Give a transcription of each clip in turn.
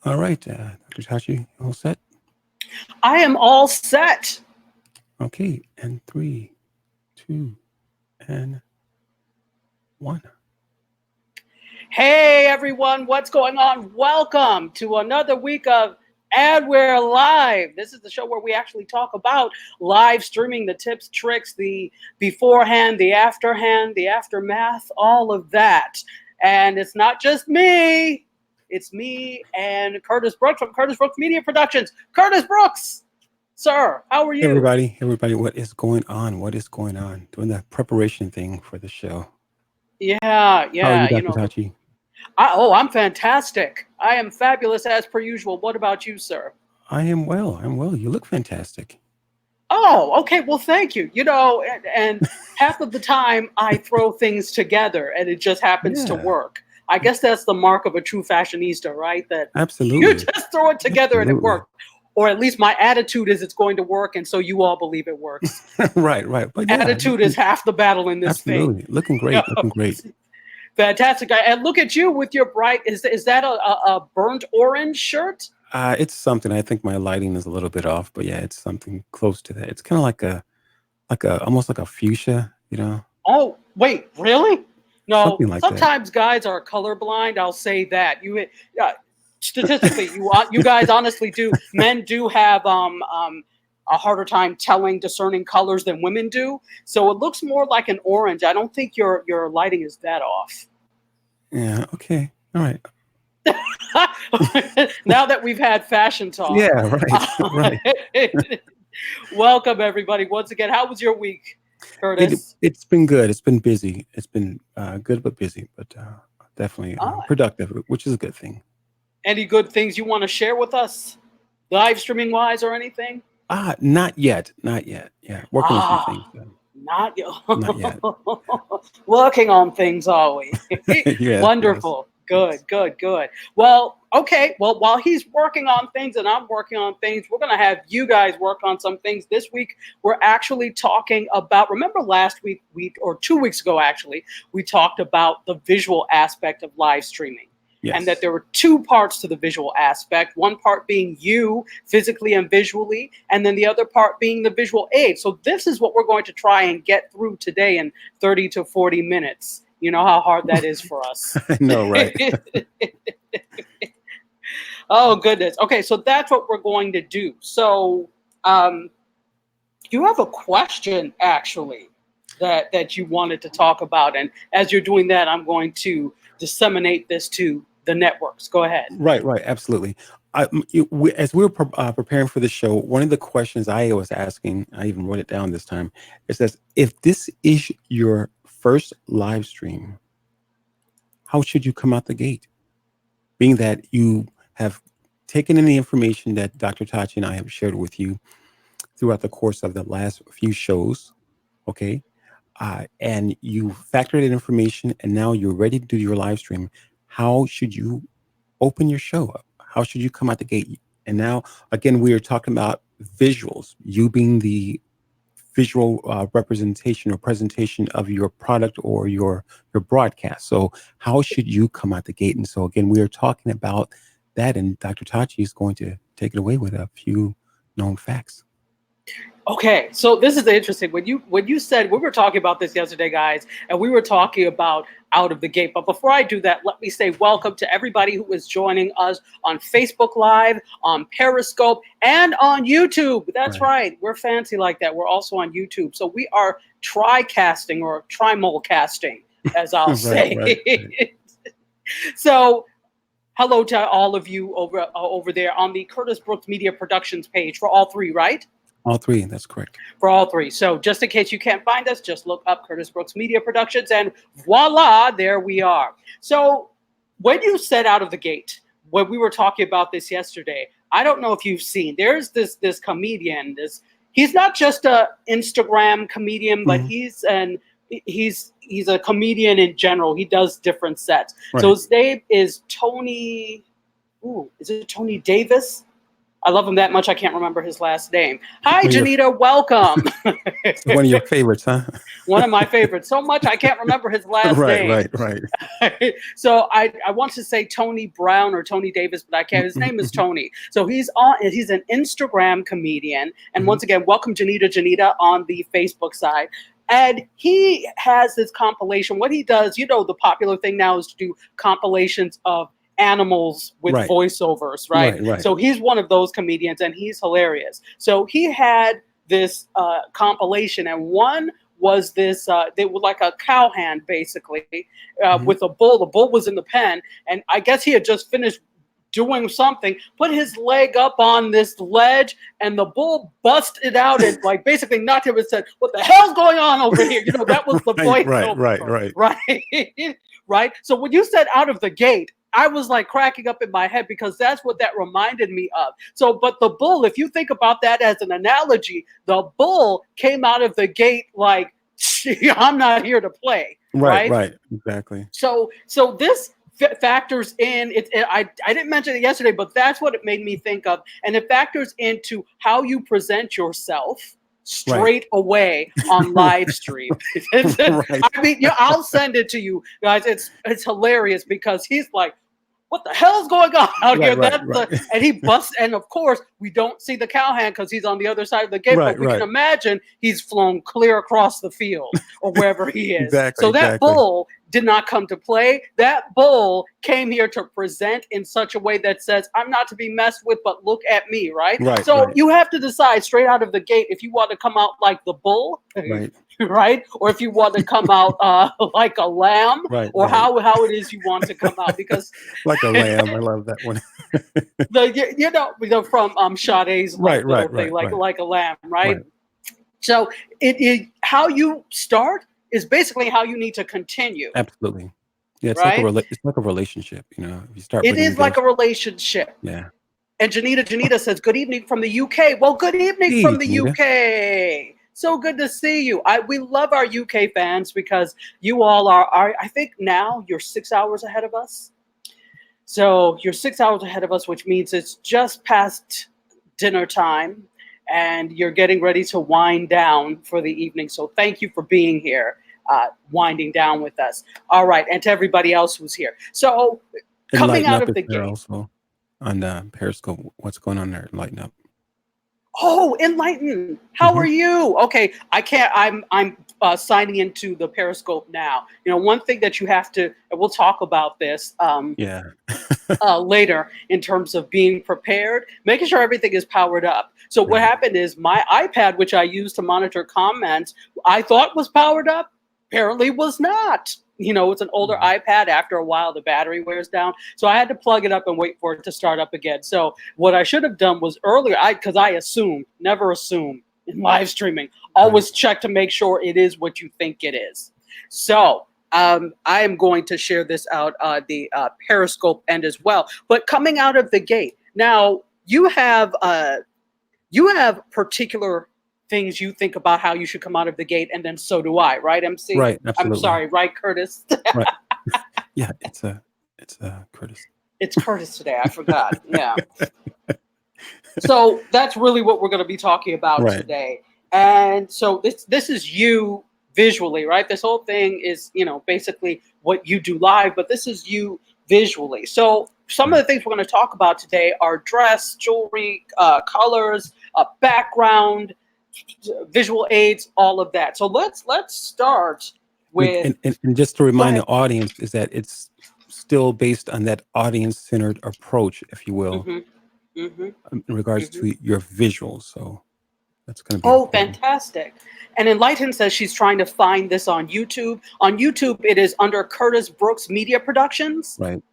All right, Dr. Tachi, all set? I am all set. Okay, and three, two, and one. Hey everyone, what's going on? Welcome to another week of Adware Live. This is the show where we actually talk about live streaming, the tips, tricks, the beforehand, the afterhand, the aftermath, all of that. And it's not just me. It's me and Curtis Brooks from Curtis Brooks Media Productions. Curtis Brooks, sir, how are Hey, you? everybody, what is going on? What is going on? Doing the preparation thing for the show. Yeah, How are you, yeah, Dr. Tachi? I'm fantastic. I am fabulous as per usual. What about you, sir? I am well. I'm well. You look fantastic. Oh, okay. Well, thank you. And half of the time I throw things together and it just happens to Yeah, work. I guess that's the mark of a true fashionista, right? That you absolutely. just throw it together and it Absolutely. worked. Or at least my attitude is it's going to work, and so you all believe it works. Right, right. But yeah, Attitude is half the battle in this thing. absolutely. Looking great. Looking great. Fantastic. And look at you with your bright. Is that a burnt orange shirt? It's something. I think my lighting is a little bit off, but yeah, it's something close to that. It's kind of almost like a fuchsia, Oh, wait, really? No, something like that. sometimes guys are colorblind. I'll say that. Statistically, you guys honestly do. Men do have a harder time telling discerning colors than women do. So it looks more like an orange. I don't think your lighting is that off. Yeah. Okay. All right. Now that we've had fashion talk, Yeah. Right. Right. welcome everybody once again. How was your week, Curtis? It's been good. It's been busy. It's been good but busy, but definitely Ah, productive, which is a good thing. any good things you want to share with us, live streaming wise or anything? Not yet. Not yet. Yeah, working on some things. Ah, not Not yet. working on things, are we? Yes. Yes. Wonderful. Good, Yes. good, good. Well, okay. Well, while he's working on things and I'm working on things, we're going to have you guys work on some things. This week, we're actually talking about, remember last week or 2 weeks ago, actually, we talked about the visual aspect of live streaming. And that Yes. there were two parts to the visual aspect, one part being you physically and visually, and then the other part being the visual aid. So this is what we're going to try and get through today in 30 to 40 minutes. You know how hard that is for us. I know. Right. Oh, goodness. Okay, so that's what we're going to do. So you have a question, actually, that you wanted to talk about. And as you're doing that, I'm going to disseminate this to the networks. Go ahead. Right. Right. Absolutely. As we were preparing for the show, one of the questions I was asking, I even wrote it down this time. It says, "If this is your first live stream, how should you come out the gate?" Being that you have taken in the information that Dr. Tachi and I have shared with you throughout the course of the last few shows, okay, and you factored in information, and now you're ready to do your live stream. How should you open your show up? How should you come out the gate? And now, again, we are talking about visuals. You being the visual representation or presentation of your product or your broadcast. So, how should you come out the gate? And so, again, we are talking about that, and Dr. Tachi is going to take it away with a few known facts. Okay, so this is interesting. When you said we were talking about this yesterday, guys, and we were talking about out of the gate. But before I do that, let me say welcome to everybody who is joining us on Facebook Live, on Periscope, and on YouTube. That's Right. right, we're fancy like that. We're also on YouTube, so we are tri-casting or trimulcasting, as I'll Right. say. Right. Right. So hello to all of you over there on the Curtis Brooks Media Productions page for all three, right? All three. That's correct. For all three. So just in case you can't find us, just look up Curtis Brooks Media Productions and voila, there we are. So when you set out of the gate, when we were talking about this yesterday, I don't know if you've seen, there's this comedian, he's not just a Instagram comedian, but Hmm. he's a comedian in general. He does different sets. So Right. his name is Tony, is it Tony Davis? I love him that much I can't remember his last name. Hi, One of your Janita, welcome. one of your favorites, huh? One of my favorites. So much I can't remember his last Right, name. right, right. So I want to say Tony Brown or Tony Davis, but I can't. His name is Mm-hmm, Tony. So he's an Instagram comedian. And hmm. once again, welcome Janita on the Facebook side. And he has this compilation. What he does, the popular thing now is to do compilations of animals with Right, voiceovers, right? right, right. So he's one of those comedians and he's hilarious. So he had this compilation, and one was this they were like a cowhand basically Hmm. with a bull. The bull was in the pen, and I guess he had just finished doing something, put his leg up on this ledge, and the bull busted out and like basically knocked him and said, "What the hell's going on over here?" That was the Right, right, voiceover right, for it, right. right? Right. So when you said out of the gate, I was like cracking up in my head because that's what that reminded me of. So, but the bull, if you think about that as an analogy, the bull came out of the gate like, I'm not here to play, Right, right? right. Exactly. So this factors in I didn't mention it yesterday, but that's what it made me think of, and it factors into how you present yourself Right. straight away on live stream. Right. I mean, yeah, I'll send it to you guys. It's hilarious because he's like, what the hell's going on out Right, here? right, That's right. and he busts, and of course we don't see the cowhand because he's on the other side of the gate, Right, but we can right. imagine he's flown clear across the field or wherever he is. Exactly, So that exactly. bull did not come to play. That bull came here to present in such a way that says, I'm not to be messed with, but look at me, right? Right, So right, you have to decide straight out of the gate if you want to come out like the bull, right, right? Or if you want to come out like a lamb, right, or right. how it is you want to come out. Because Like a lamb. I love that one. from Sade's Right, like right, little thing, right, right, like a lamb, right? right. So it how you start is basically how you need to continue, Absolutely. Yeah, it's like right? it's like a relationship, If you start It bringing is like those, a relationship. yeah. And Janita says, "Good evening from the UK." Well, good evening Hey, from the Janita. UK. So good to see you. We love our UK fans because you all are. I think now you're 6 hours ahead of us. So you're 6 hours ahead of us, which means it's just past dinner time, and you're getting ready to wind down for the evening. So thank you for being here, winding down with us. All right, and to everybody else who's here. So coming Enlighten out Up of is the there gate. also on Periscope. What's going on there? Enlighten Up. Oh, enlighten. How Hmm. are you? Okay, I can't. I'm signing into the Periscope now. One thing that you have to, and we'll talk about this Yeah. later in terms of being prepared, making sure everything is powered up. So what Right. happened is my iPad, which I use to monitor comments, I thought was powered up, apparently was not. It's an older Mhm. iPad. After a while, the battery wears down. So I had to plug it up and wait for it to start up again. So what I should have done was earlier, because I assume, never assume in live streaming, Right. always check to make sure it is what you think it is. So I am going to share this out the Periscope end as well. But coming out of the gate, now you have particular things you think about how you should come out of the gate, and then so do I, right, MC? Right. I'm Absolutely. sorry, right, Curtis? Right. Yeah. It's Curtis. It's Curtis today. I forgot. Yeah. So that's really what we're going to be talking about Right. today. And so this is you visually, right? This whole thing is, basically what you do live, but this is you visually. So some of Right. the things we're going to talk about today are dress, jewelry, colors, background, visual aids, all of that. So let's start with And just to go remind the ahead. audience is that it's still based on that audience-centered approach, if you will, Hmm. Hmm. in regards Hmm. to your visuals. So that's going to be Oh, important. fantastic. And Enlighten says she's trying to find this on YouTube. On YouTube, it is under Curtis Brooks Media Productions. Right.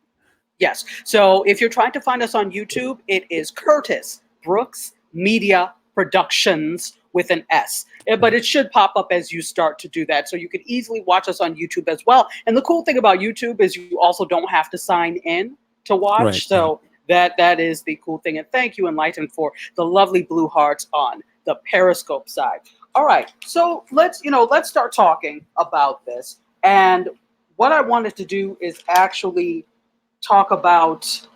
Yes. So if you're trying to find us on YouTube, it is Curtis Brooks Media Productions with an S. But Right. it should pop up as you start to do that. So you can easily watch us on YouTube as well. And the cool thing about YouTube is you also don't have to sign in to Right. watch. Right. So that is the cool thing. And thank you, Enlighten, for the lovely blue hearts on the Periscope side. All right. So let's start talking about this. And what I wanted to do is actually talk about,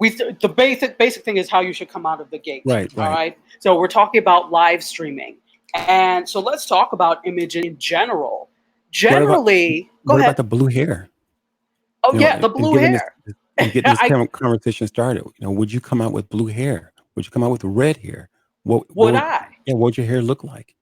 the basic thing is how you should come out of the gate. Right, All right. right. So we're talking about live streaming, and so let's talk about image in general. What about Generally, go what about ahead. the blue hair? Oh You know, yeah, the and blue given this hair. and getting this I conversation started, would you come out with blue hair? Would you come out with red hair? What would would I? yeah, what would your hair look like?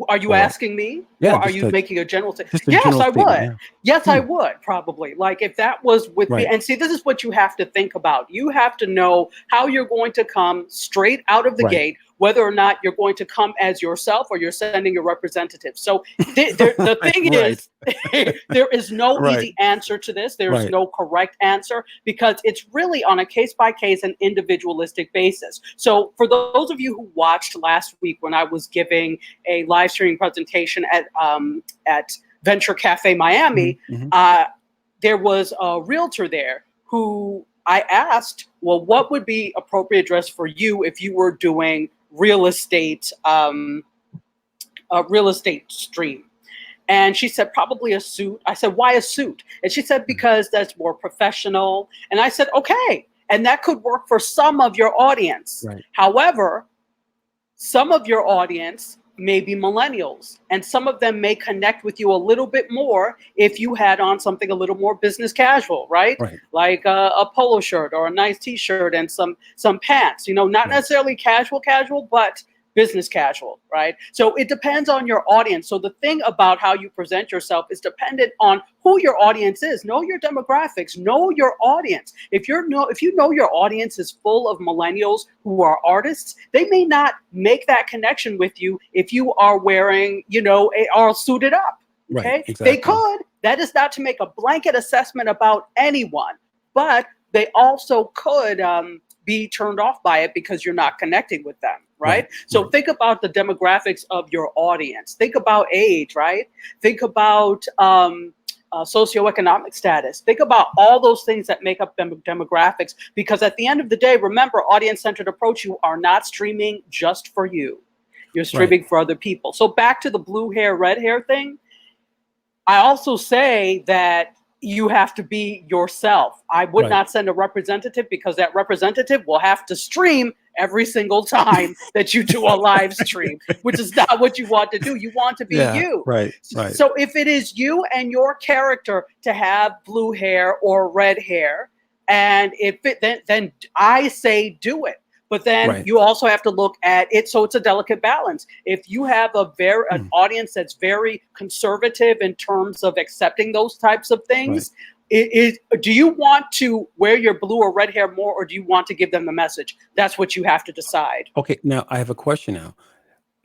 Are you Or asking me, yeah, or are you making a general statement? just a Yes, general I statement. would. Yeah. Yes, I Hmm. would probably. Like if that was with me. Right, And see, this is what you have to think about. You have to know how you're going to come straight out of the right, gate, whether or not you're going to come as yourself or you're sending your representative. So the right, thing right, is, there is no right, easy answer to this. There is right, no correct answer because it's really on a case by case and individualistic basis. So for those of you who watched last week when I was giving a live streaming presentation at Venture Cafe hmm, Miami, hmm, uh, there was a realtor there who I asked, well, what would be appropriate dress for you if you were doing a real estate stream? And she said, probably a suit. I said, why a suit? And she said, because that's more professional. And I said, okay. And that could work for some of your audience. right, However, some of your audience may be millennials, and some of them may connect with you a little bit more if you had on something a little more business casual, right? right, Like a polo shirt or a nice T-shirt and some pants. Not right, necessarily casual, but business casual, right? So it depends on your audience. So the thing about how you present yourself is dependent on who your audience is. Know your demographics, know your audience. If you know your audience is full of millennials who are artists, they may not make that connection with you if you are wearing, are suited up. right, Okay? They exactly. could. That is not to make a blanket assessment about anyone, but they also could be turned off by it because you're not connecting with them, Right, right? So right, think about the demographics of your audience. Think about age, right? Think about socioeconomic status. Think about all those things that make up demographics. Because at the end of the day, remember, audience-centered approach. You are not streaming just for you. You're right, streaming for other people. So back to the blue hair, red hair thing. I also say that you have to be yourself. I would right. not send a representative because that representative will have to stream every single time that you do a live stream, which is not what you want to do. You want to be Yeah, you. right, right, So if it is you and your character to have blue hair or red hair, and if it then I say do it. But then right. you also have to look at it. So it's a delicate balance. If you have an Hmm, audience that's very conservative in terms of accepting those types of right. things, do you want to wear your blue or red hair more, or do you want to give them the message? That's what you have to decide. Okay, now I have a question now.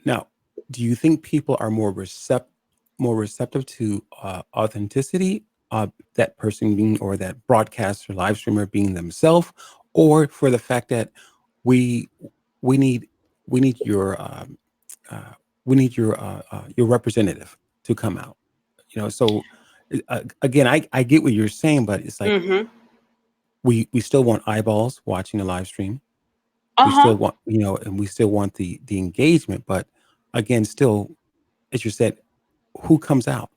Now, do you think people are more receptive to authenticity, that person being or that broadcaster, live streamer being themselves, or for the fact that we we need we need uh, your representative to come out? So again, I get what you're saying, but it's like Mm-hmm. we still want eyeballs watching the live stream. We Uh-huh. still want, and we still want the engagement, but again, still, as you said, who comes out?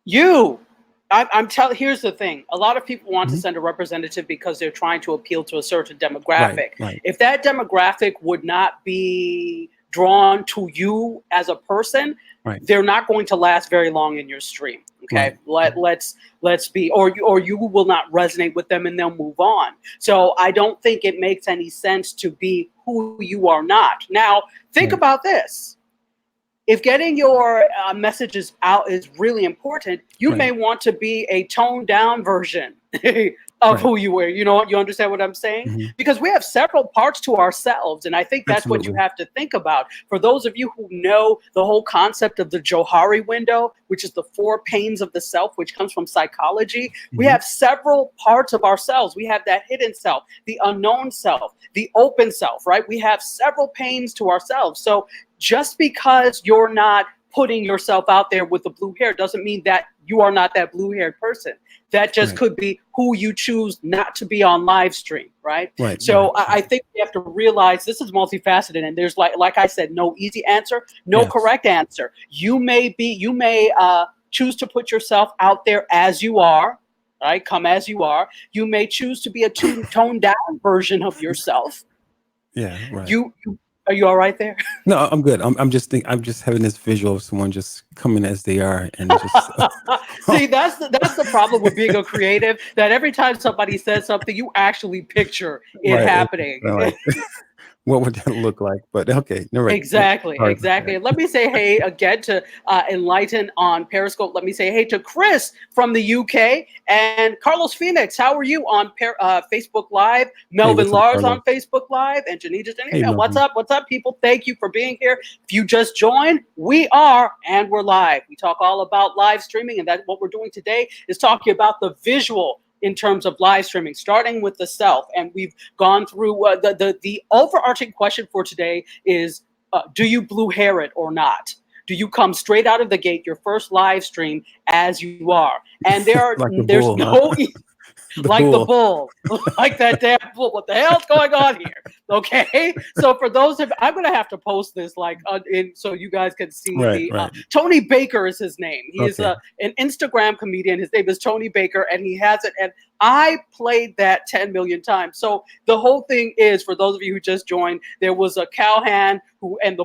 You, I'm telling. Here's the thing: a lot of people want to Mhm. send a representative because they're trying to appeal to a certain Right, demographic. right, If that demographic would not be drawn to you as a person, right, they're not going to last very long in your stream. Okay, right, let's be, or you will not resonate with them and they'll move on. So I don't think it makes any sense to be who you are not. Now think right, about this: if getting your messages out is really important, you right, may want to be a toned down version of right. who you were. You understand what I'm saying? Hmm. Because we have several parts to ourselves. And I think that's what you Absolutely. have to think about. For those of you who know the whole concept of the Johari window, which is the four panes of the self, which comes from psychology, we Hmm. have several parts of ourselves. We have that hidden self, the unknown self, the open self, right? We have several panes to ourselves. So just because you're not putting yourself out there with the blue hair doesn't mean that you are not that blue haired person. That just Right, could be who you choose not to be on live stream, right? right, right, So I right. think we have to realize this is multifaceted, and there's like I said, no easy answer, no Yes. correct answer. You may choose to put yourself out there as you are, right? Come as you are. You may choose to be a toned down version of yourself. Yeah, right. You are you all right there? No, I'm good. I'm just having this visual of someone just coming as they are and just See, that's the problem with being a creative. That every time somebody says something, you actually picture it right. It's happening. kinda like what would that look like? But okay, no, right. Exactly, Sorry about that. exactly. Let me say hey again to Enlighten on Periscope. Let me say hey to Chris from the UK and Carlos Phoenix. How are you on Facebook Live? Hey, Melvin what's up, Lars on Carlos? Facebook Live and Janita Jenny. Hey, What's Melvin. up? What's up, people? Thank you for being here. If you just joined, we are and we're live. We talk all about live streaming, and that's what we're doing today is talking about the visual in terms of live streaming, starting with the self. And we've gone through the overarching question for today is do you blue hair it or not? Do you come straight out of the gate, your first live stream, as you are? And Like the there's bull, huh? no The like the bull. bull, like that damn bull. What the hell's going on here? Okay, so for those of I'm gonna have to post this so you guys can see Right, the right. Tony Baker is his name. He is Okay. an Instagram comedian. His name is Tony Baker, and he has it. And I played that 10 million times. So the whole thing is, for those of you who just joined, there was a cowhand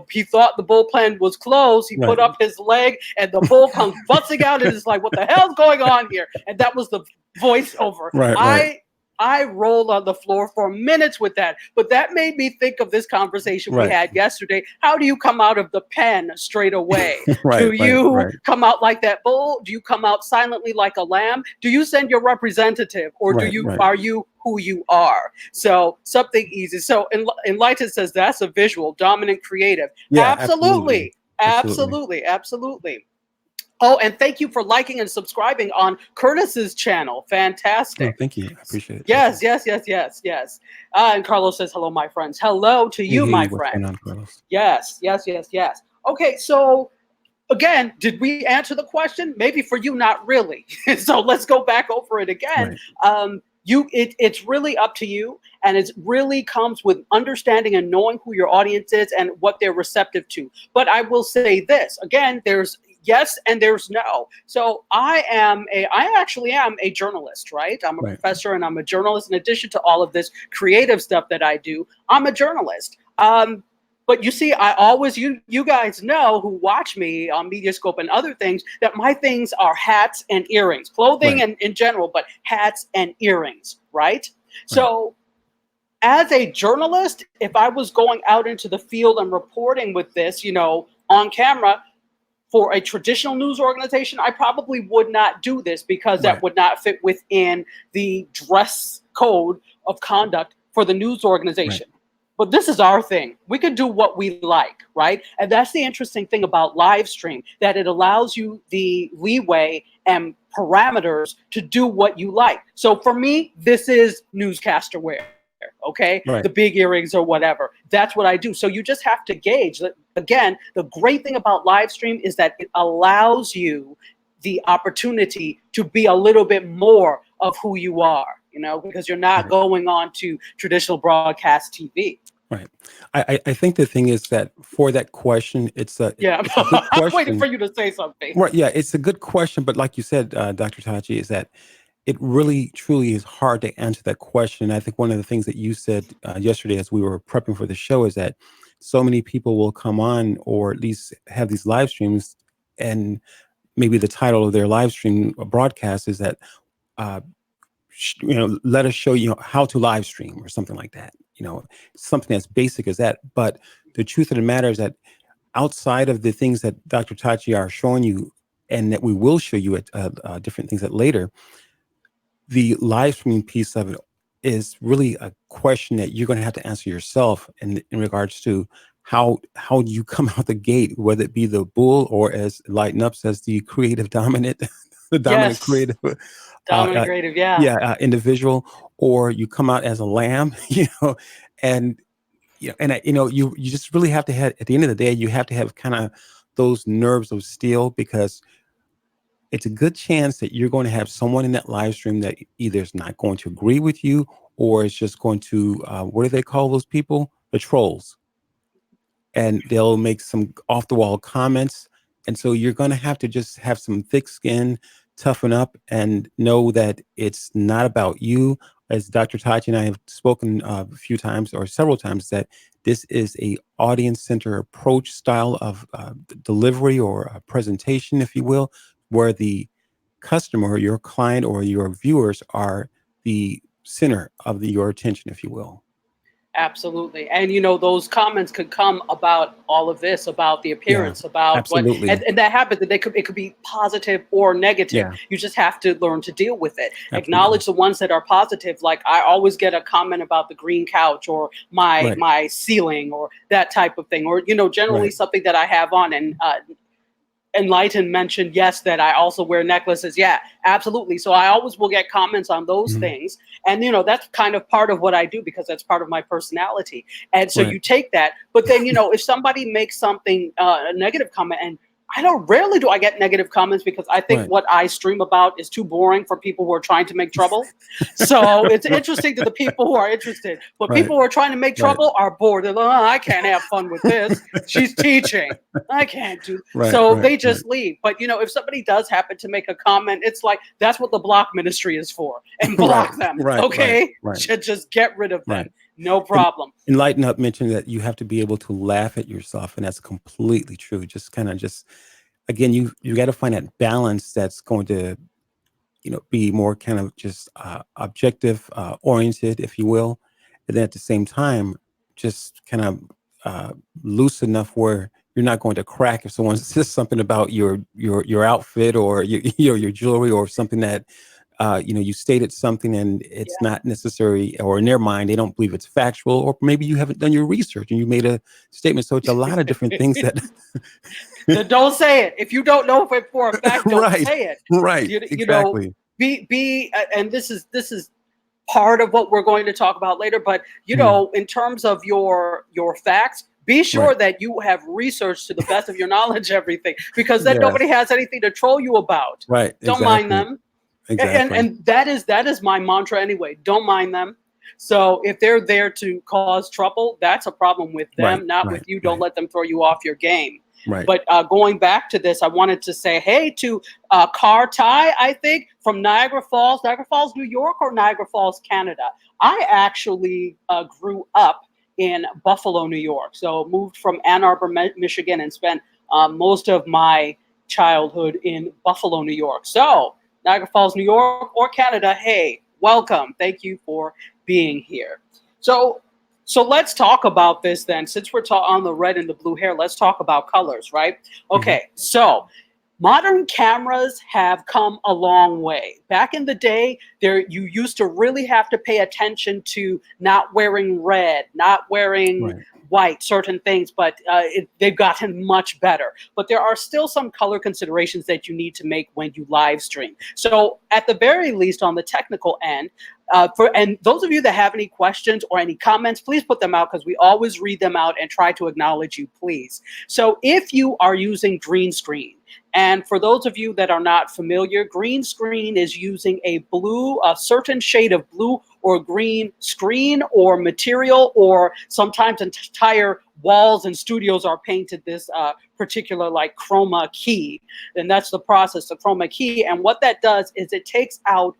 he thought the bullpen was closed. He put Right. up his leg, and the bull comes busting out, and it's like, what the hell's going on here? And that was the voiceover. Right, right. I rolled on the floor for minutes with that. But that made me think of this conversation we Right. had yesterday. How do you come out of the pen straight away? Right, Do right, you right. come out like that bull? Do you come out silently like a lamb? Do you send your representative, or Right, right. are you who you are? So something easy. So Enlighten says that's a visual, dominant, creative. Yeah, absolutely. Absolutely. Absolutely. Absolutely. Absolutely. Oh, and thank you for liking and subscribing on Curtis's channel. No, Fantastic. thank you. I appreciate it. Thank you. Yes, yes, yes, yes, yes. And Carlos says, hello, my friends. Hello to Hey, you, hey, my what's friend. going on, Carlos? Yes, yes, yes, yes. Okay, so again, did we answer the question? Maybe for you, not really. So let's go back over it again. Right. It's really up to you, and it really comes with understanding and knowing who your audience is and what they're receptive to. But I will say this again: there's yes and there's no. So I actually am a journalist, right? I'm a Right. professor and I'm a journalist. In addition to all of this creative stuff that I do, I'm a journalist. But you see, I always you guys know who watch me on Mediascope and other things that my things are hats and earrings, clothing Right. and in general, but hats and earrings, right? Right. So as a journalist, if I was going out into the field and reporting with this, on camera for a traditional news organization, I probably would not do this because that Right. would not fit within the dress code of conduct for the news Right. organization. But this is our thing. We can do what we like, right? And that's the interesting thing about live stream, that it allows you the leeway and parameters to do what you like. So for me, this is newscaster wear, okay? The Right. big earrings or whatever. That's what I do. So you just have to gauge that. Again, the great thing about live stream is that it allows you the opportunity to be a little bit more of who you are, because you're not Right. going on to traditional broadcast TV. Right. I think the thing is that for that question, Yeah, it's a good I'm waiting for question. you to say something. Right. Yeah, it's a good question, but like you said, Dr. Tachi, is that it really truly is hard to answer that question. I think one of the things that you said yesterday as we were prepping for the show is that so many people will come on or at least have these live streams, and maybe the title of their live stream broadcast is that uh, let us show you how to live stream or something like that. Something as basic as that. But the truth of the matter is that outside of the things that Dr. Tachi are showing you, and that we will show you at different things that later, the live streaming piece of it is really a question that you're going to have to answer yourself in regards to how do you come out the gate, whether it be the bull or, as Lighten Up says, the creative dominant, the dominant Yes, creative, dominant creative. Yeah. yeah, individual, or you come out as a lamb, and you just really have to have, at the end of the day, you have to have kind of those nerves of steel, because it's a good chance that you're going to have someone in that live stream that either is not going to agree with you, or is just going to what do they call those people? The trolls. And they'll make some off the wall comments. And so you're going to have to just have some thick skin toughen up and know that it's not about you. As Dr. Tachi and I have spoken a few times or several times, that this is a audience center approach style of delivery or presentation, if you will, where the customer, your client, or your viewers are the center of your attention, if you will. Absolutely. And you know, those comments could come about all of this, about the Yeah, appearance, about what, absolutely. and that happens that it could be positive or negative. Yeah, You just have to learn to deal with it. absolutely. Acknowledge the ones that are positive. Like I always get a comment about the green couch or my Right, my ceiling or that type of thing, or you know, generally right. something that I have on. And Enlighten mentioned, yes, that I also wear necklaces. Yeah, absolutely. So I always will get comments on those Mhm. things. And, you know, that's kind of part of what I do because that's part of my personality. And so Right, you take that. But then, you know, if somebody makes something, a negative comment, and I don't rarely do I get negative comments because I think right. what I stream about is too boring for people who are trying to make trouble. So it's Right, interesting to the people who are interested, but right, people who are trying to make right. trouble are bored. They're like, oh, I can't have fun with this. She's teaching. I can't do. Right, So right, they right. just leave. But you know, if somebody does happen to make a comment, it's like that's what the block ministry is for, and Right, block them. right, right, Okay, right, just get rid of them. right. No And problem. Enlighten Up mentioned that you have to be able to laugh at yourself, and that's completely true. Just kind of just again, you got to find that balance that's going to be more kind of just objective oriented, if you will, and then at the same time just kind of uh, loose enough where you're not going to crack if someone says something about your outfit or your jewelry or something that you stated something and it's Yeah. not necessary, or in their mind they don't believe it's factual, or maybe you haven't done your research and you made a statement. So it's a lot of different things that Then don't say it. If you don't know if it for a fact, don't right, say it. right, You know, exactly. and this is part of what we're going to talk about later. But you Mhm. know, in terms of your facts, be sure Right. that you have researched to the best of your knowledge everything, because then Yes. nobody has anything to troll you about. Right. Don't mind Exactly. them. and Exactly. and that is my mantra anyway. Don't mind them. So if they're there to cause trouble, that's a problem with them, Right. not with Right. you. Don't Right. let them throw you off your game. Right. But going back to this, I wanted to say hey to Car Ty, I think, from Niagara Falls, New York, or Niagara Falls, Canada. I actually grew up in Buffalo, New York. So moved from Ann Arbor, Michigan, and spent most of my childhood in Buffalo, New York. So Niagara Falls, New York, or Canada, hey, welcome. Thank you for being here. So, so let's talk about this then. Since we're on the red and the blue hair, let's talk about colors, right? Hmm. Okay, so modern cameras have come a long way. Back in the day, there you used to really have to pay attention to not wearing red, not wearing Right. white, certain things, but they've gotten much better. But there are still some color considerations that you need to make when you live stream. So, at the very least, on the technical end, and those of you that have any questions or any comments, please put them out because we always read them out and try to acknowledge you, please. So, if you are using green screen, and for those of you that are not familiar, green screen is using a certain shade of blue or green screen or material, or sometimes entire walls and studios are painted this particular like chroma key. And that's the process, the chroma key. And what that does is it takes out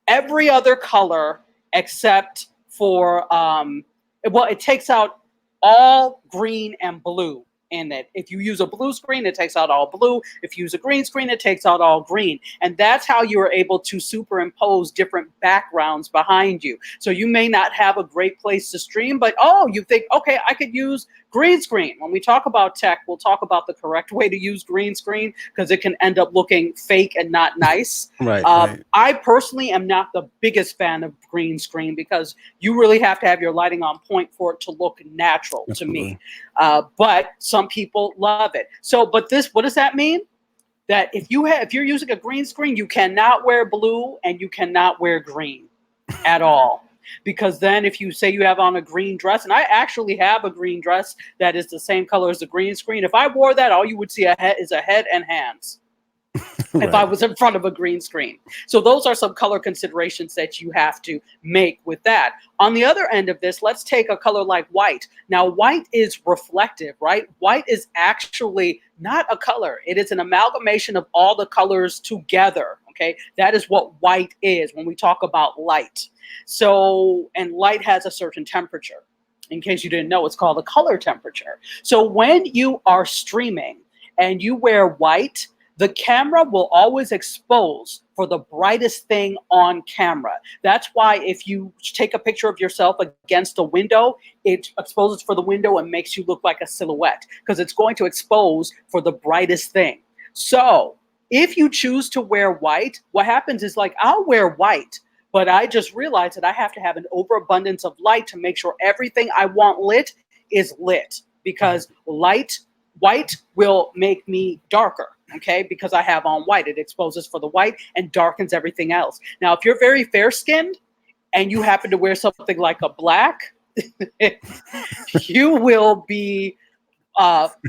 every other color except for well, it takes out all green and blue in it. If you use a blue screen, it takes out all blue. If you use a green screen, it takes out all green. And that's how you are able to superimpose different backgrounds behind you. So you may not have a great place to stream, but you think, okay, I could use green screen. When we talk about tech, we'll talk about the correct way to use green screen because it can end up looking fake and not nice. Right. Right. I personally am not the biggest fan of green screen because you really have to have your lighting on point for it to look natural to me. Absolutely. But some people love it. So, but what does that mean? That if you're using a green screen, you cannot wear blue and you cannot wear green at all. Because then, if you say you have on a green dress, and I actually have a green dress that is the same color as the green screen, if I wore that, all you would see is a head and hands if I Right. was in front of a green screen. So those are some color considerations that you have to make with that. On the other end of this, let's take a color like white. Now, white is reflective, right? White is actually not a color. It is an amalgamation of all the colors together. Okay, that is what white is when we talk about light. So, and light has a certain temperature. In case you didn't know, it's called a color temperature. So when you are streaming and you wear white, the camera will always expose for the brightest thing on camera. That's why if you take a picture of yourself against a window, it exposes for the window and makes you look like a silhouette because it's going to expose for the brightest thing. So if you choose to wear white, what happens is like I'll wear white, but I just realized that I have to have an overabundance of light to make sure everything I want lit is lit because white will make me darker, okay? Because I have on white. It exposes for the white and darkens everything else. Now, if you're very fair-skinned and you happen to wear something like a black, you will be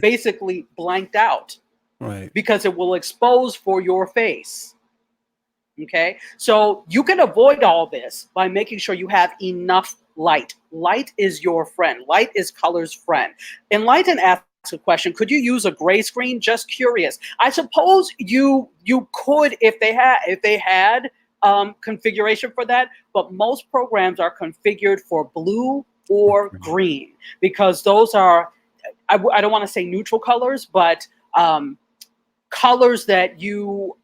basically blanked out Right. because it will expose for your face. Okay, so you can avoid all this by making sure you have enough light. Light is your friend. Light is color's friend. Enlighten asks a question: could you use a gray screen? Just curious. I suppose you could if they had configuration for that, but most programs are configured for blue or green because those are I don't want to say neutral colors, but colors that you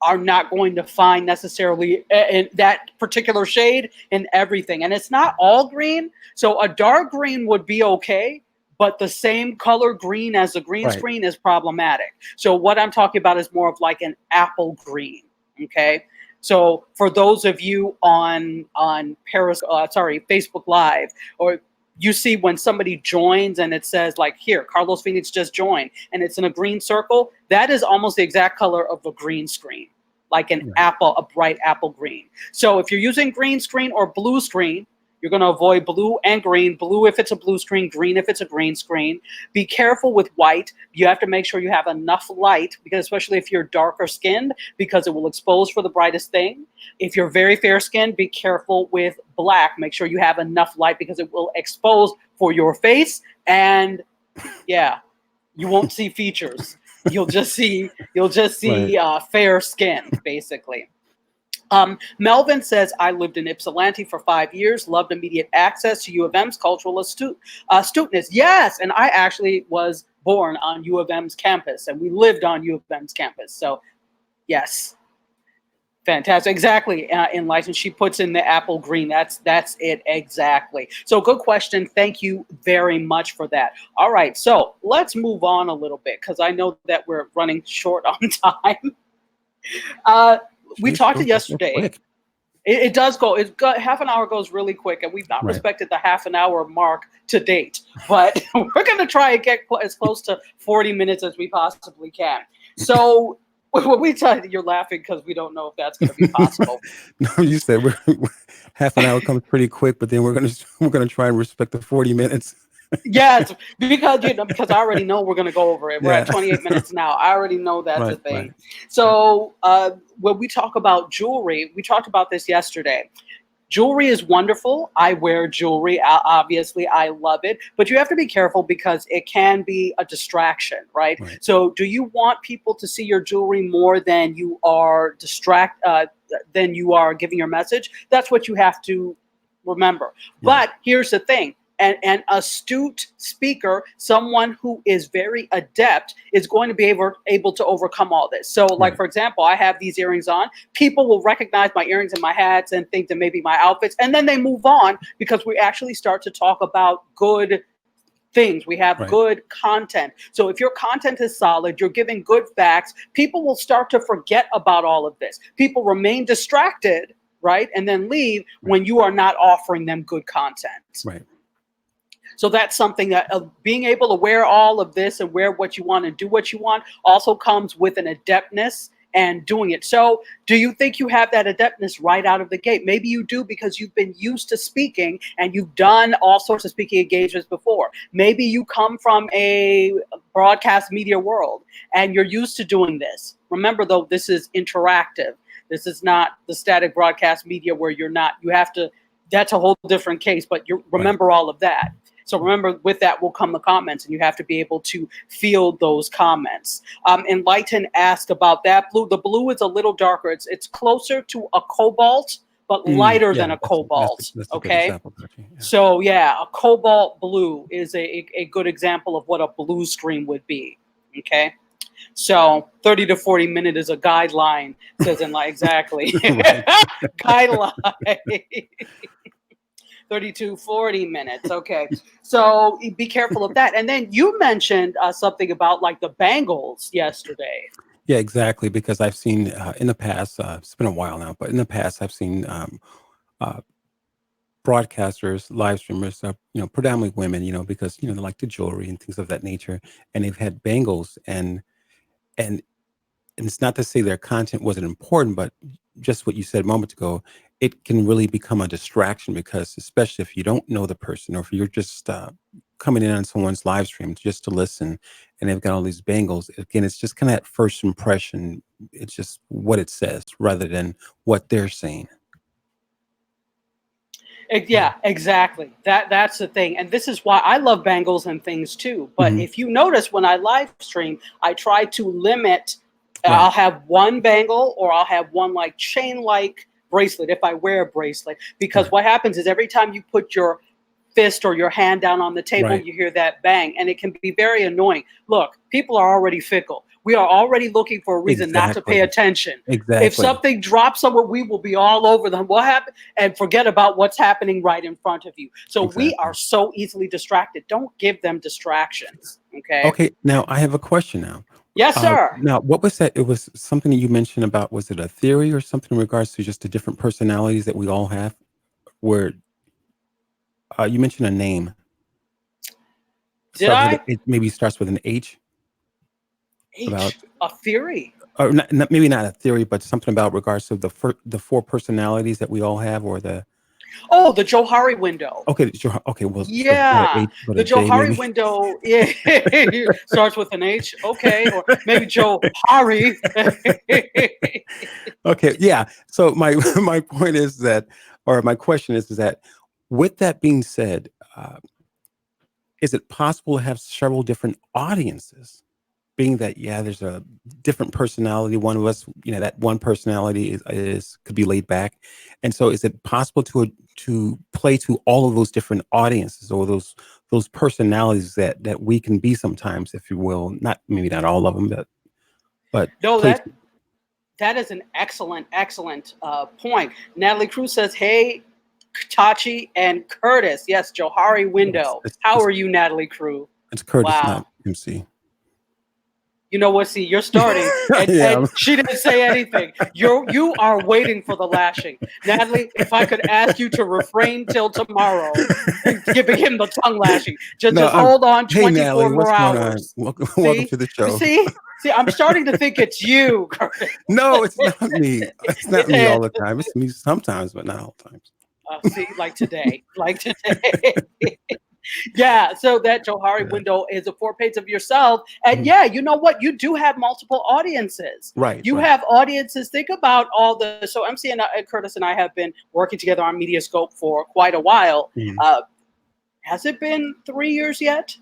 are not going to find necessarily in that particular shade in everything. And it's not all green. So a dark green would be okay, but the same color green as the green screen is problematic. So what I'm talking about is more of like an apple green, okay? So for those of you on Facebook Live, or you see when somebody joins and it says like, here, Carlos Phoenix just joined, and it's in a green circle, that is almost the exact color of the green screen, like an apple, a bright apple green. So if you're using green screen or blue screen, you're going to avoid blue and green. Blue if it's a blue screen, green if it's a green screen. Be careful with white. You have to make sure you have enough light, because especially if you're darker skinned, because it will expose for the brightest thing. If you're very fair skinned, be careful with black. Make sure you have enough light because it will expose for your face. And yeah, you won't see features. You'll just see fair skin, basically. Melvin says, I lived in Ypsilanti for 5 years, loved immediate access to U of M's cultural astuteness. Yes, and I actually was born on U of M's campus, and we lived on U of M's campus. So, yes, fantastic. Exactly. In license, she puts in the apple green. That's it exactly. So, good question. Thank you very much for that. All right, so let's move on a little bit because I know that we're running short on time. We talked yesterday. It does go. Half an hour goes really quick, and we've not respected the half an hour mark to date. But we're going to try and get as close to 40 minutes as we possibly can. So when we tell you, you're laughing because we don't know if that's going to be possible. No, you said half an hour comes pretty quick, but then we're gonna try and respect the 40 minutes. Yes, because I already know we're going to go over it. We're at 28 minutes now. I already know that's a thing. So when we talk about jewelry, we talked about this yesterday. Jewelry is wonderful. I wear jewelry. Obviously, I love it. But you have to be careful because it can be a distraction, right? So do you want people to see your jewelry more than you are than you are giving your message? That's what you have to remember. But here's the thing. An astute speaker, someone who is very adept, is going to be able to overcome all this. So, like, for example, I have these earrings on. People will recognize my earrings and my hats and think that maybe my outfits, and then they move on because we actually start to talk about good things. We have good content. So if your content is solid, you're giving good facts, people will start to forget about all of this. People remain distracted, right, and then leave when you are not offering them good content. So that's something that being able to wear all of this and wear what you want and do what you want also comes with an adeptness and doing it. So do you think you have that adeptness right out of the gate? Maybe you do because you've been used to speaking and you've done all sorts of speaking engagements before. Maybe you come from a broadcast media world and you're used to doing this. Remember, though, this is interactive. This is not the static broadcast media where you have to, that's a whole different case, but you remember all of that. So remember, with that will come the comments, and you have to be able to field those comments. Enlighten asked about that blue. The blue is a little darker. It's closer to a cobalt, but lighter Yeah, than a that's cobalt. that's a good Okay. example, Gotcha. Yeah. So yeah, a cobalt blue is a good example of what a blue screen would be. Okay. So 30 to 40 minute is a guideline, says in like exactly. Right. Guideline. 32, 40 minutes. Okay. So be careful of that. And then you mentioned something about like the Bengals yesterday. Yeah, exactly. Because I've seen in the past, it's been a while now, but in the past, I've seen uh, broadcasters, live streamers, predominantly women, because they like the jewelry and things of that nature, and they've had bangles, and and it's not to say their content wasn't important, but just what you said a moment ago, it can really become a distraction because, especially if you don't know the person or if you're just coming in on someone's live stream just to listen, and they've got all these bangles. Again, it's just kind of that first impression. It's just what it says rather than what they're saying. Yeah. Yeah, exactly. That's the thing, and this is why I love bangles and things too. But Hmm. if you notice, when I live stream, I try to limit. I'll Right. have one bangle, or I'll have one like chain like bracelet if I wear a bracelet. Because Right. what happens is every time you put your fist or your hand down on the table, Right. you hear that bang, and it can be very annoying. Look, people are already fickle. We are already looking for a reason not to pay Exactly. attention. If Exactly. something drops somewhere, we will be all over them. What happened? And forget about what's happening right in front of you. So we are Exactly. so easily distracted. Don't give them distractions. Okay. Okay, now I have a question now. Yes, sir. Now, what was that? It was something that you mentioned about, was it a theory or something in regards to just the different personalities that we all have? Where you mentioned a name, Did starts with I? it, maybe starts with an H, about, H, a theory. or not, maybe not a theory, but something about regards to the four personalities that we all have, or the Oh, the Johari window. okay, sure, okay, well, so not a Yeah, H, but the a J Johari maybe. window, yeah, starts with an H. Okay, or maybe Johari. Okay, yeah. So my my point is that, or my question is that, with that being said, is it possible to have several different audiences? Being that, yeah, there's a different personality. One of us, that one personality is could be laid back, and so is it possible to play to all of those different audiences, or those personalities that we can be sometimes, if you will, not maybe not all of them, but No, play. that is an excellent point. Natalie Cruz says, "Hey, Tachi and Curtis. Yes, Johari Yes, window. How are you, Natalie Cruz? it's Curtis, not Wow. MC. You know what? See, you're starting, Yeah. and she didn't say anything. You are waiting for the lashing, Natalie. If I could ask you to refrain till tomorrow, giving him the tongue lashing, just No, just hold on hey, 24 Natalie, what's more going on? hours. Welcome See, to the show. see. I'm starting to think it's you, Curtis. No, it's not me. It's not me all the time. It's me sometimes, but not all times. See, like today. Yeah, so that Johari Yeah. window is a 4 page of yourself. And Mhm. yeah, you know what? You do have multiple audiences. Right, You right. have audiences. Think about all the. So MC and Curtis and I have been working together on Mediascope for quite a while. Mhm. Uh, has it been 3 years yet?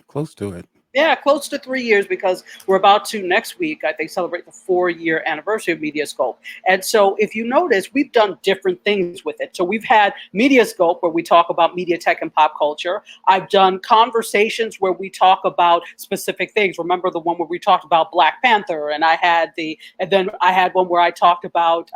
Close to it. Yeah, close to 3 years, because we're about to next week, I think, celebrate the 4 year anniversary of Mediascope. And so if you notice, we've done different things with it. So we've had Mediascope, where we talk about media tech and pop culture. I've done conversations where we talk about specific things. Remember the one where we talked about Black Panther, and then I had one where I talked about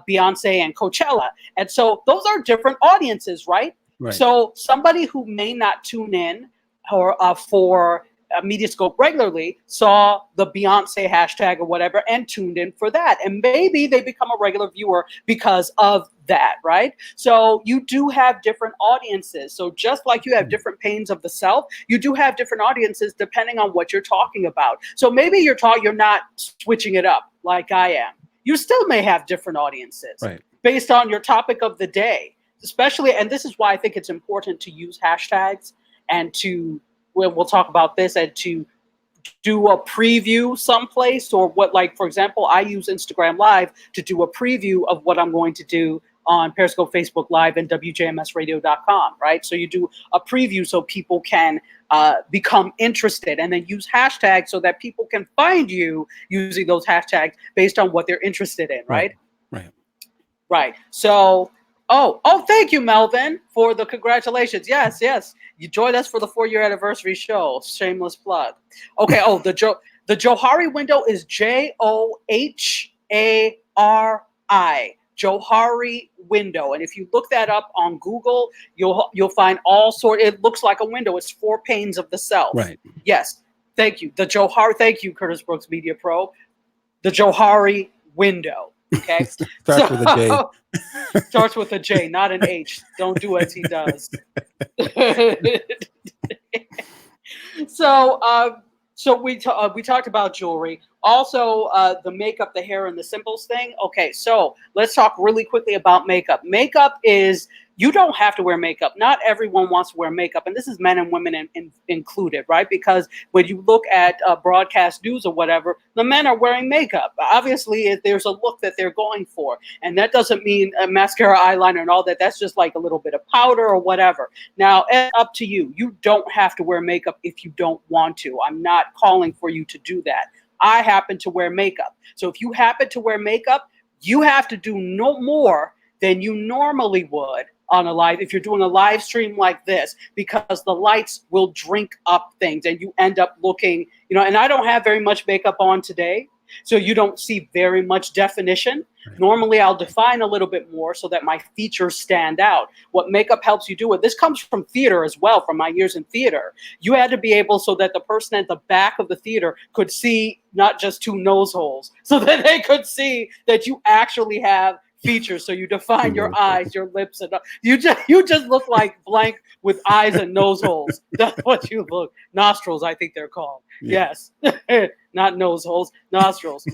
Beyonce and Coachella. And so those are different audiences, right? Right. So somebody who may not tune in or for Mediascope regularly saw the Beyonce hashtag or whatever and tuned in for that. And maybe they become a regular viewer because of that, right? So you do have different audiences. So just like you have Mhm. different pains of the self, you do have different audiences depending on what you're talking about. So maybe you're not switching it up like I am. You still may have different audiences Right. based on your topic of the day, especially, and this is why I think it's important to use hashtags and to, we'll talk about this, and to do a preview someplace, or what, like for example, I use Instagram Live to do a preview of what I'm going to do on Periscope, Facebook Live, and WJMSradio.com, right? So you do a preview so people can become interested, and then use hashtags so that people can find you using those hashtags based on what they're interested in, right? Right. Right. So, thank you, Melvin, for the congratulations. Yes, you joined us for the 4-year anniversary show. Shameless plug. Okay. Oh, the Johari window is Johari. Johari window, and if you look that up on Google, you'll find all sort. It looks like a window. It's 4 panes of the self. Right. Yes. Thank you. The Johari. Thank you, Curtis Brooks, Media Pro. The Johari window. Okay. Starts with a J. Starts with a J, not an H. Don't do as he does. So we talked about jewelry. Also, the makeup, the hair, and the symbols thing. Okay, so let's talk really quickly about makeup. Makeup is, you don't have to wear makeup. Not everyone wants to wear makeup, and this is men and women included, right? Because when you look at broadcast news or whatever, the men are wearing makeup. Obviously, there's a look that they're going for, and that doesn't mean mascara, eyeliner, and all that. That's just like a little bit of powder or whatever. Now, it's up to you. You don't have to wear makeup if you don't want to. I'm not calling for you to do that. I happen to wear makeup. So if you happen to wear makeup, you have to do no more than you normally would on a live, if you're doing a live stream like this, because the lights will drink up things and you end up looking, and I don't have very much makeup on today, so you don't see very much definition. Normally, I'll define a little bit more so that my features stand out. What makeup helps you do it. This comes from theater as well, from my years in theater. You had to be able so that the person at the back of the theater could see not just 2 nose holes, so that they could see that you actually have features. So you define your eyes, your lips, and you just look like blank with eyes and nose holes. That's what you look. Nostrils, I think they're called. Yeah. Yes, not nose holes, nostrils.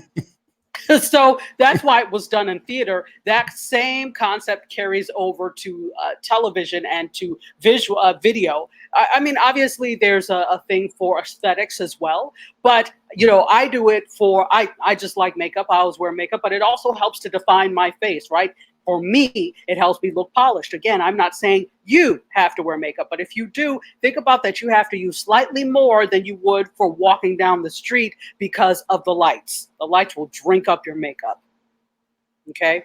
So that's why it was done in theater. That same concept carries over to television and to video. I mean, obviously, there's a thing for aesthetics as well. But, I do it for, I just like makeup. I always wear makeup, but it also helps to define my face, right? For me, it helps me look polished. Again, I'm not saying you have to wear makeup, but if you do, think about that you have to use slightly more than you would for walking down the street because of the lights. The lights will drink up your makeup. Okay?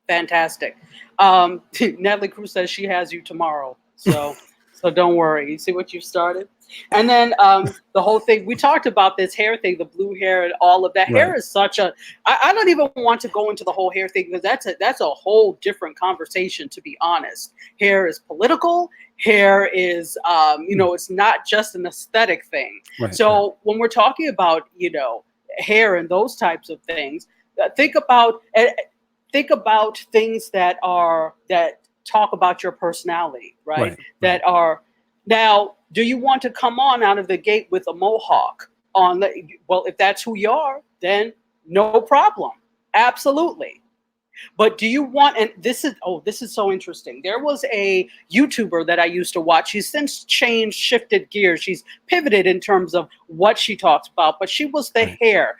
Fantastic. Natalie Cruz says she has you tomorrow. So don't worry. You see what you've started? And then the whole thing, we talked about this hair thing, the blue hair and all of that. Right. Hair is such a, I don't even want to go into the whole hair thing, because that's a whole different conversation, to be honest. Hair is political. Hair is, it's not just an aesthetic thing. Right, so when we're talking about, hair and those types of things, think about things that talk about your personality, right? That are, now, do you want to come on out of the gate with a mohawk on? Well, if that's who you are, then no problem. Absolutely. But do you want, and this is so interesting. There was a YouTuber that I used to watch. She's since shifted gears. She's pivoted in terms of what she talks about, but she was the hair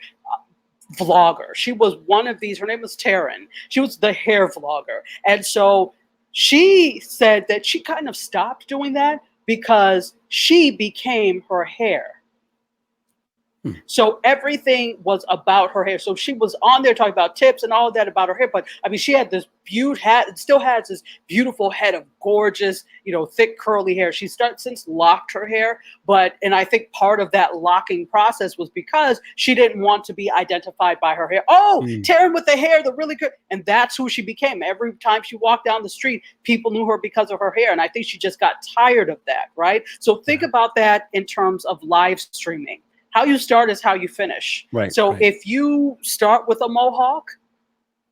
vlogger. She was one of these, her name was Taryn. She was the hair vlogger. And so she said that she kind of stopped doing that because she became her hair. So everything was about her hair. So she was on there talking about tips and all of that about her hair. But I mean, she had this still has this beautiful head of gorgeous, thick curly hair. She since locked her hair. And I think part of that locking process was because she didn't want to be identified by her hair. Oh, Taryn with the hair, the really good. And that's who she became. Every time she walked down the street, people knew her because of her hair. And I think she just got tired of that, right? So think about that in terms of live streaming. How you start is how you finish. Right. So if you start with a mohawk,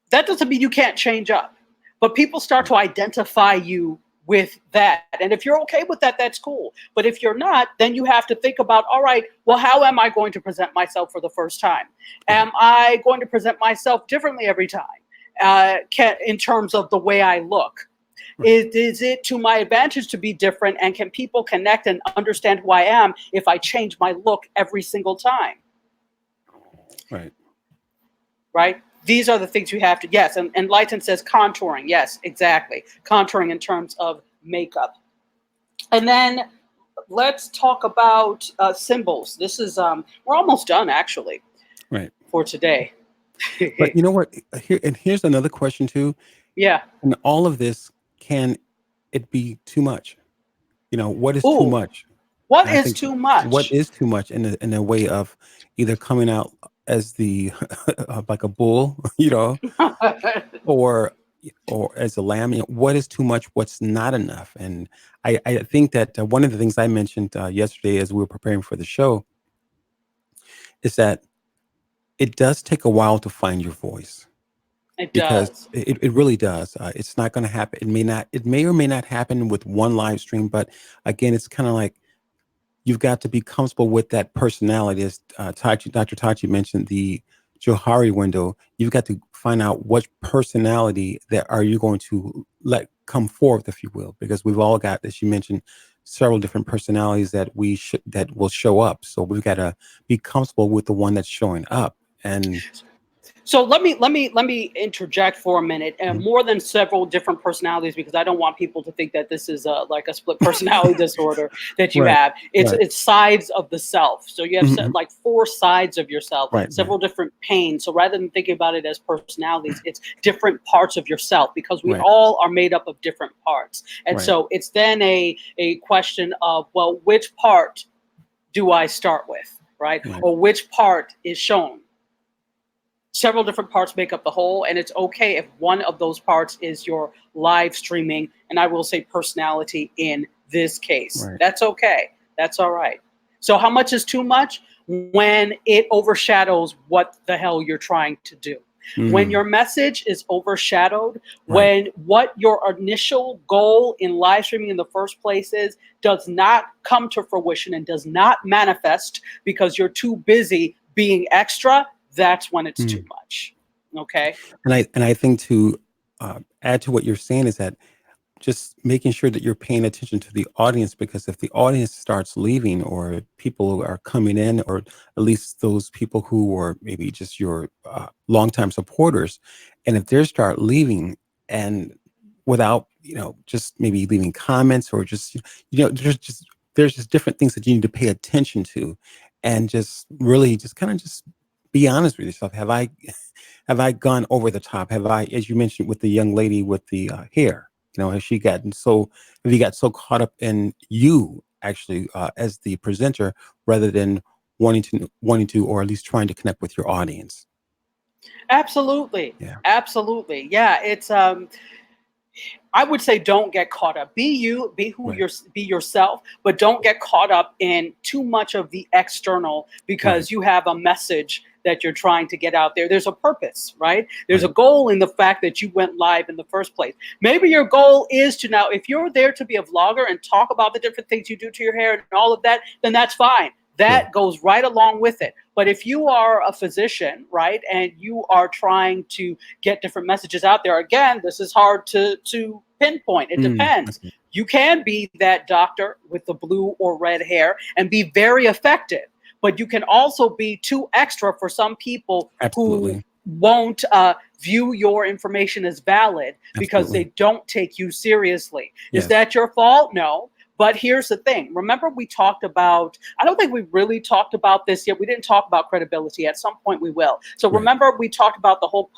that doesn't mean you can't change up. But people start to identify you with that. And if you're okay with that, that's cool. But if you're not, then you have to think about, all right, well, how am I going to present myself for the first time? Am I going to present myself differently every time in terms of the way I look? Is it to my advantage to be different, and can people connect and understand who I am if I change my look every single time? Right. these are the things you have to, yes. And Lighton says contouring. Yes, exactly. Contouring in terms of makeup. And then let's talk about symbols. This is, we're almost done actually Right. for today. But you know what? Here's another question too. Yeah. And all of this, can it be too much? What is too Ooh, much? what And I is think too what much? is too much in a way of either coming out as the like a bull, or as a lamb. What is too much? What's not enough? And I think that one of the things I mentioned yesterday as we were preparing for the show is that it does take a while to find your voice, It because does. it really does. It's not going to happen. It may or may not happen with one live stream, but again, it's kind of like you've got to be comfortable with that personality. As Dr. Tachi mentioned, the Johari window, you've got to find out what personality that are you going to let come forth, if you will, because we've all got, as you mentioned, several different personalities that will show up. So we've got to be comfortable with the one that's showing up. And So let me interject for a minute, and Mhm. more than several different personalities, because I don't want people to think that this is like a split personality disorder that you Right, have. It's right. it's sides of the self. So you have Mhm, mhm. like four sides of yourself, Right, right, several different pains. So rather than thinking about it as personalities, it's different parts of yourself, because we right, all are made up of different parts. And right, so it's then a question of, well, which part do I start with, right? right, Or which part is shown? Several different parts make up the whole, and it's okay if one of those parts is your live streaming, and I will say personality in this case. right. That's okay. That's all right. So how much is too much? When it overshadows what the hell you're trying to do. When Mm, your message is overshadowed, right, when what your initial goal in live streaming in the first place is does not come to fruition and does not manifest because you're too busy being extra, that's when it's too mm. much. Okay. And I think to add to what you're saying is that just making sure that you're paying attention to the audience, because if the audience starts leaving, or people are coming in, or at least those people who are maybe just your longtime supporters, and if they start leaving, and without just maybe leaving comments, or just there's just different things that you need to pay attention to, and just really just kind of just be honest with yourself. Have I gone over the top? Have I, as you mentioned with the young lady with the hair, has she gotten so, have you got so caught up in you actually as the presenter, rather than wanting to, or at least trying to connect with your audience? Absolutely. Yeah. Absolutely. Yeah. It's I would say don't get caught up. Be you, Right. be yourself, but don't get caught up in too much of the external Right. because you have a message that you're trying to get out there. There's a purpose, right? There's a Right. goal in the fact that you went live in the first place. Maybe your goal is to, now, if you're there to be a vlogger and talk about the different things you do to your hair and all of that, then that's fine. Sure. That goes right along with it. But if you are a physician, right, and you are trying to get different messages out there, again, this is hard to pinpoint. It depends. Okay. You can be that doctor with the blue or red hair and be very effective, but you can also be too extra for some people who Absolutely. won't view your information as valid because they Absolutely. don't take you seriously. Is Yes. that your fault? No. But here's the thing. Remember, we talked about, I don't think we really talked about this yet. We didn't talk about credibility. At some point, we will. So Right. remember, we talked about the whole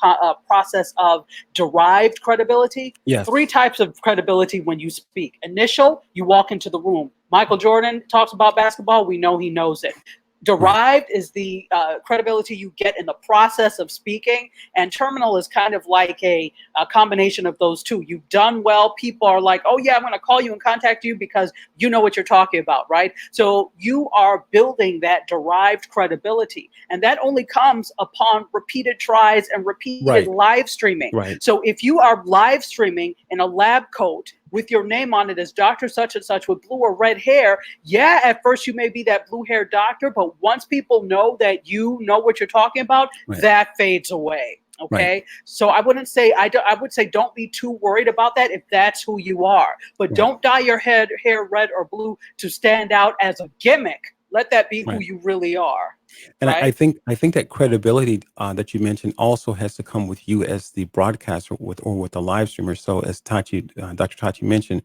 process of derived credibility. Three Yes. types of credibility when you speak. Initial, you walk into the room. Michael Jordan talks about basketball. We know he knows it. Right. Derived is the credibility you get in the process of speaking, and terminal is kind of like a combination of those two. You've done well. People are like, oh, yeah, I'm going to call you and contact you because you know what you're talking about, right? So you are building that derived credibility, and that only comes upon repeated tries and repeated Right. live streaming. Right. So if you are live streaming in a lab coat with your name on it as Dr. Such and Such with blue or red hair, yeah, at first you may be that blue hair doctor, but once people know that you know what you're talking about, Right. that fades away. Right. Okay, so I wouldn't say I would say don't be too worried about that if that's who you are, but Right. don't dye your hair red or blue to stand out as a gimmick. Let that be who Right. you really are. And right? I think that credibility that you mentioned also has to come with you as the broadcaster with the live streamer. So as Dr. Tachi mentioned,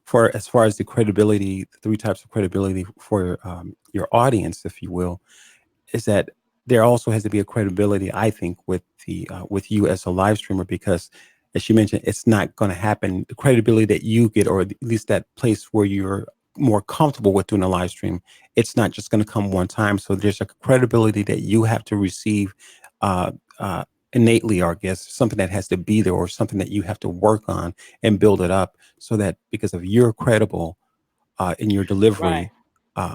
for as far as the credibility, the three types of credibility for your audience, if you will, is that there also has to be a credibility, I think, with you as a live streamer, because as you mentioned, it's not going to happen. The credibility that you get, or at least that place where you're more comfortable with doing a live stream, it's not just going to come one time. So there's a credibility that you have to receive uh, innately, or I guess something that has to be there, or something that you have to work on and build it up, so that because of you're credible in your Right. delivery,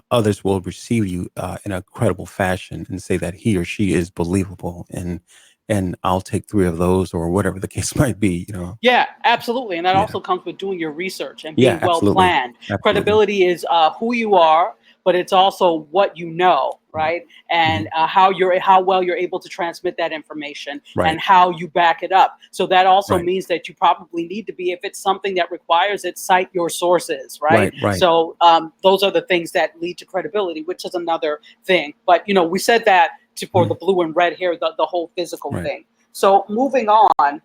others will receive you in a credible fashion and say that he or she is believable. And I'll take three of those, or whatever the case might be. You know. Yeah, absolutely. And that Yeah. also comes with doing your research and Yeah. being well Absolutely. planned. Absolutely. Credibility is who you are, but it's also what you know, right? And Mhm. how well you're able to transmit that information and Right. how you back it up. So that also Right. means that you probably need to be, if it's something that requires it, cite your sources, right? Right. Right. So those are the things that lead to credibility, which is another thing. But we said that for the Mhm. blue and red here, the whole physical Right. thing. So moving on,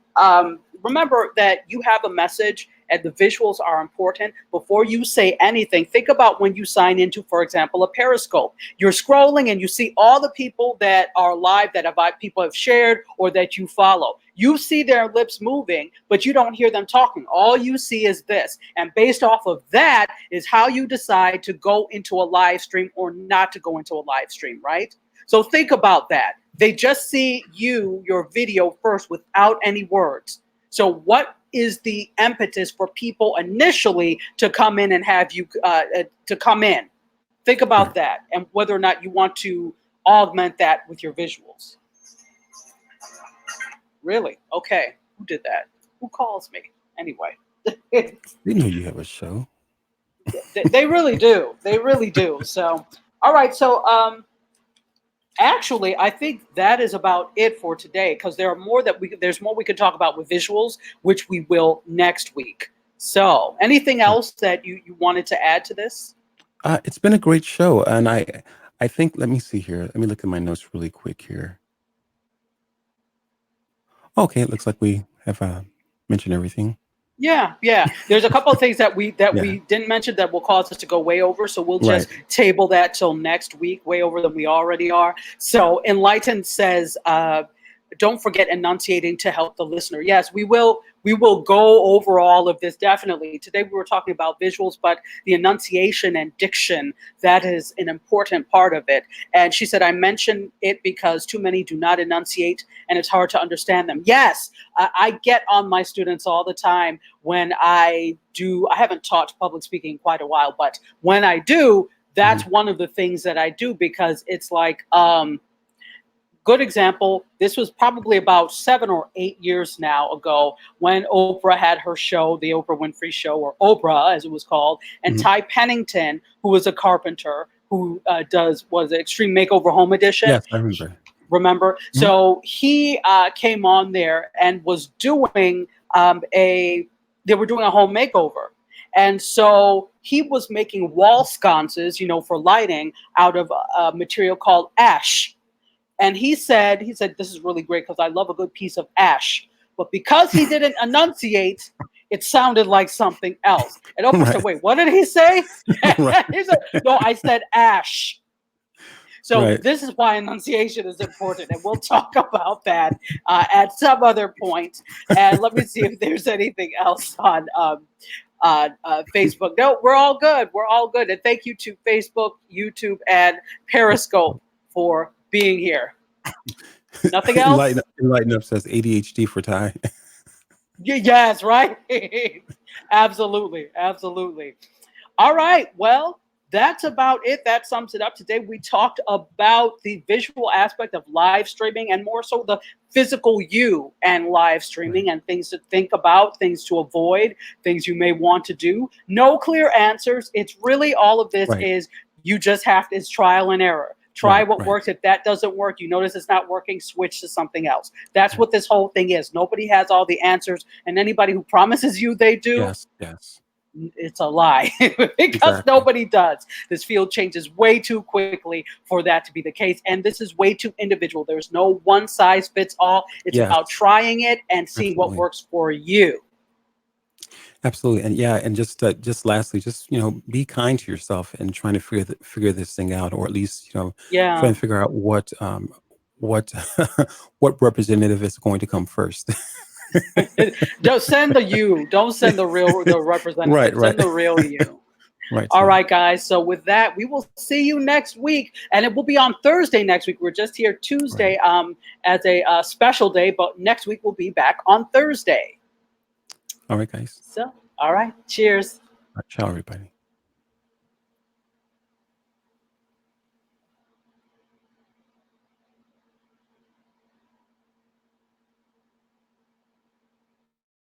remember that you have a message and the visuals are important. Before you say anything, think about when you sign into, for example, a Periscope. You're scrolling and you see all the people that are live that people have shared or that you follow. You see their lips moving, but you don't hear them talking. All you see is this. And based off of that is how you decide to go into a live stream or not to go into a live stream, right? So think about that. They just see your video first without any words. So what is the impetus for people initially to come in and have you to come in? Think about Right. that and whether or not you want to augment that with your visuals. Really? Okay. Who did that? Who calls me? Anyway. They know you have a show. They really do. They really do. So, all right. So, actually, I think that is about it for today because there's more we could talk about with visuals, which we will next week. So, anything Right. else that you wanted to add to this? It's been a great show, and I think, let me see here. Let me look at my notes really quick here. Okay, it looks like we have mentioned everything. Yeah, yeah. There's a couple of things that we that Yeah. we didn't mention that will cause us to go way over. So we'll Right. just table that till next week, way over than we already are. So Enlightened says, don't forget enunciating to help the listener. Yes, we will. We will go over all of this definitely. Today we were talking about visuals, but the enunciation and diction, that is an important part of it. And she said, I mention it because too many do not enunciate and it's hard to understand them. Yes, I get on my students all the time when I haven't taught public speaking in quite a while, but when I do, that's Mhm. one of the things that I do because it's like, good example, this was probably about 7 or 8 years now ago when Oprah had her show, the Oprah Winfrey Show, or Oprah as it was called, and Mhm. Ty Pennington, who was a carpenter who was the Extreme Makeover Home Edition. Yes, I remember. Remember? Mhm. So he came on there and was doing they were doing a home makeover. And so he was making wall sconces, for lighting out of a material called ash. And he said, this is really great because I love a good piece of ash. But because he didn't enunciate, it sounded like something else. And Oprah said, Right. wait, what did he say? Right. He said, no, I said ash. So Right. this is why enunciation is important, and we'll talk about that at some other point. And let me see if there's anything else on Facebook. No, we're all good. We're all good. And thank you to Facebook, YouTube, and Periscope for being here. Nothing else? Enlighten up says ADHD for Ty. Yes, right. Absolutely, absolutely. All right. Well, that's about it. That sums it up. Today we talked about the visual aspect of live streaming and more so the physical you and live Right. streaming and things to think about, things to avoid, things you may want to do. No clear answers. It's really all of this Right. is you just have to, it's trial and error. Try Right. what Right. works. If that doesn't work, you notice it's not working, switch to something else. That's Right. what this whole thing is. Nobody has all the answers, and anybody who promises you they do, Yes. Yes. it's a lie because Exactly. nobody does. This field changes way too quickly for that to be the case. And this is way too individual. There's no one size fits all. It's about Yes, trying it and seeing what absolutely. works for you. Absolutely. And yeah, and just lastly, just be kind to yourself and trying to figure this thing out, or at least trying Yeah. to figure out what what representative is going to come first. Don't send the you. Don't send the Right, representative. right, Send the real you. right. All So, right, guys. So with that, we will see you next week, and it will be on Thursday next week. We're just here right. Tuesday as a special day, but next week we'll be back on Thursday. All right, guys. So, all right. Cheers. Ciao, everybody.